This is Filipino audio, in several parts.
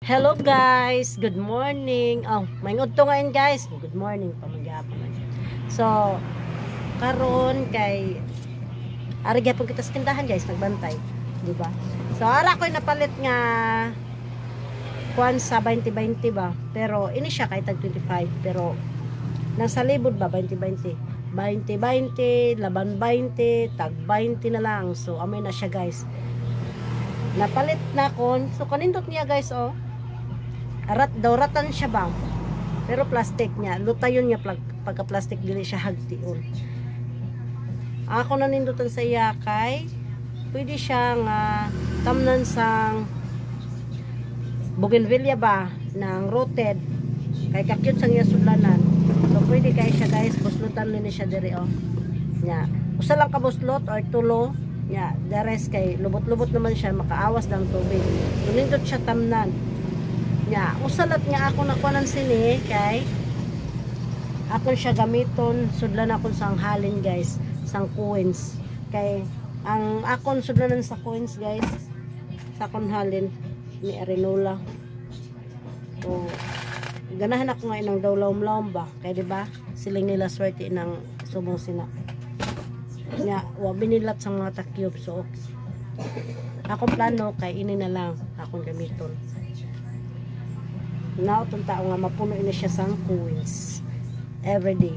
Hello guys, good morning. Oh, may ngudto ngayon guys. Good morning pa magyapon. So, karon kay ari gyapon kita sa tindahan guys, nagbantay, di ba? So, ara ko napalit nga kuan sa 20-20 ba. Pero ini siya kay tag 25, pero nasa libod ba 20-20. 20-20, laban 20, tag 20 na lang. So, amay na siya guys. Napalit na kon. So, kanindot niya guys, oh. Ratan siya ba? Pero plastic niya. Lutayon niya pagka plastic dili siya hagtiun. Ako nanindutan sa iya kay pwede siyang tamnan sang bougainvillea ba ng rooted kay kakyut sang iya sudlanan. So pwede kay siya guys buslutan ni siya diri oh. Nya. Usa lang ka buslot or tulo nya. The rest kay lubot-lubot naman siya makaawas ng tubig. Nindot siya tamnan. Nya, usalat nga ako nakuanan sini kay ako siya gamiton sudlan akon sang halin guys, sang coins. Kay ang akon sudlanan sa coins guys, sa akon halin ni Arenola. So ganahan ako nga inang daw lawom-lawom ba, kay di ba? Siling nila swerte ng subong sina. Nya, wa binilat sang mga takyop so akong plano kay ini na lang akong gamiton. Now, itong tao nga mapuno na siya sang coins everyday.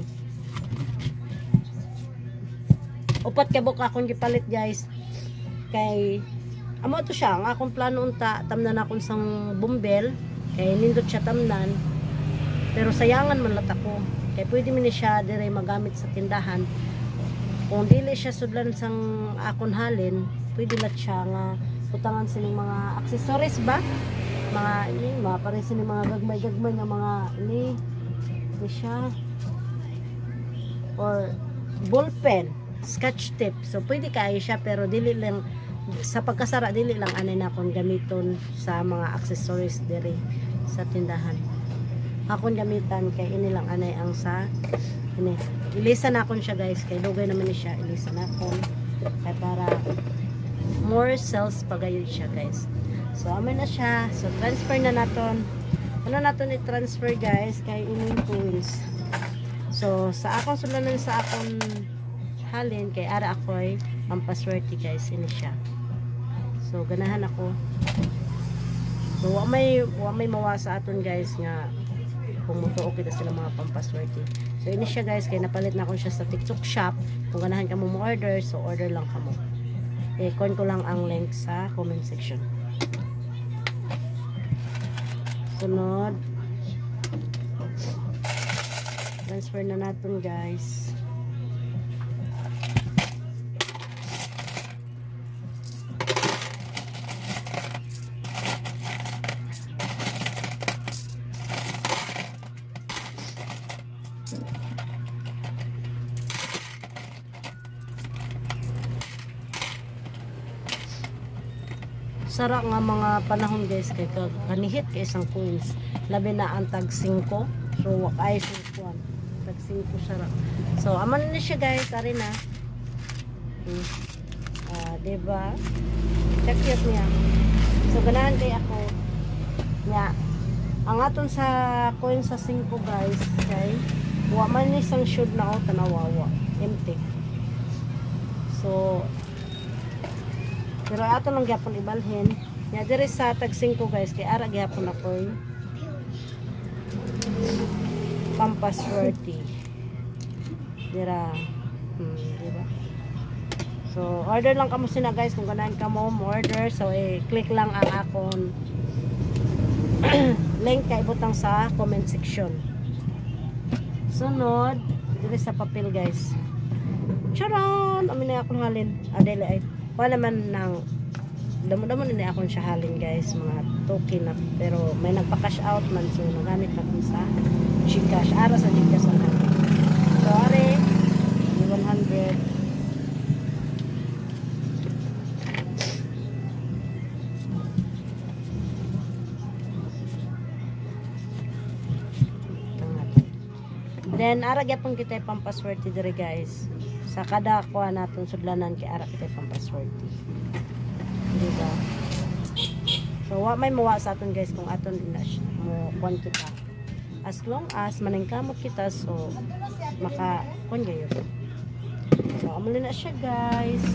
Upat kabok akong gipalit guys kay amo to siya ang akong plano unta tamnan akong sang bumbel kay nindot siya tamnan pero sayangan man lat ako kay pwede man siya dire magamit sa tindahan kung dili siya sudlan sang akong halin pwede lat siya nga utangan sining mga accessories ba mga ini mapares ni mga gagmay-gagmay nga mga ini siya or ballpen, sketch tip. So pwede kaayo siya pero dili lang sa pagkasara dili lang anay na akong gamiton sa mga accessories diri sa tindahan. Akong gamitan kay ini lang anay ang sa ini. Ilisan akon siya guys kay dugay naman ni siya ilisan akon kay para more sales pagayon siya guys. So, amin na siya. So, transfer na naton. Ano naton i-transfer guys? Kay ining coins. So, sa akong sulanan sa akong halin, kay ara ako'y pampaswerte guys. Ini siya. So, ganahan ako. So, wa may mawasa aton guys nga kung mutuo kita sila mga pampaswerte. So, ini siya guys. Kay napalit na ako siya sa TikTok shop. Kung ganahan ka mo order, so order lang ka mo. I-con ko lang ang link sa comment section. Sunod transfer na natin guys. Sara nga mga panahon guys kay kanihit kay isang coins labi na ang tag 5 so wakay 5 tag 5 sara so aman na siya guys ari na diba check niya so ganahan kay ako nya ang aton sa coin sa 5 guys kay wa man ni isang should na o tanawawa empty so pero ato lang gyapon ibalhin. Nya diri sa tag 5 guys kay ara gyapon ako pampaswerte. Dira diba? So order lang kamo sina guys kung ganahan ka mo order so click lang ang akon link kay butang sa comment section. Sunod diri sa papel guys. Charan! Amin na akong halin. Adele ay wala naman ng damo-damo na akong siya halin guys mga token na pero may nagpa-cash out man so nagamit na kung sa Gcash ara sa Gcash ang halin so are 100 then ara gyapon kita pampaswerte dire guys sa kada kuha natin sudlanan kay ara kita pampaswerte diba So wa may mawa sa aton guys kung aton din na siya mo kuan kita. As long as maningkamot kita so maka kuan gayo. So amo na siya guys.